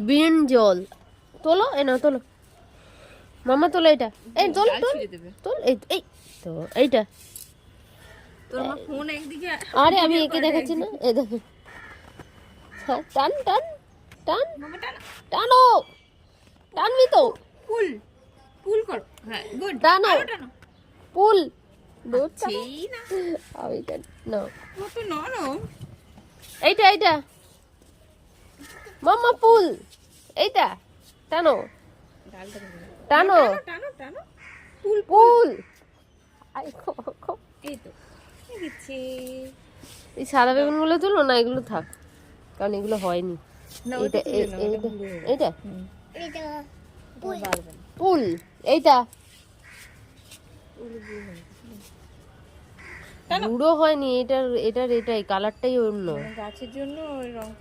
বিন জল তোলো, এ নাও তোলো মামা, তোলো এটা, এই তোল তোল তোল, এই তো এইটা। তোর মা ফোন একদিকে, আরে আমি একে দেখাচ্ছি না, এই দেখো, টান টান টান, মামা টানো, টানো, টানবি তো, পুল পুল কর, হ্যাঁ গুড, টানো, আরো টানো, পুল, দূর সেই না, আমি নাও, কত নরম, এইটা এইটা মামা, পুল, এইটা টানো, ডালটা টানো, টানো টানো, পুল, এই তো দিচ্ছি এই সাদা বেগুন গুলো তুলো না, এগুলো থাক, কারণ এগুলো হয়নি। না, এইটা ওটা তুলে নাও, ওটা এইটা গুঁড়ো হবে। এইটা এটা বাড়বে না। পুল, এইটা গুঁড়ো হয়নি, এটার এটার এটাই কালারটাই অন্য। গাছের জন্য ওই রং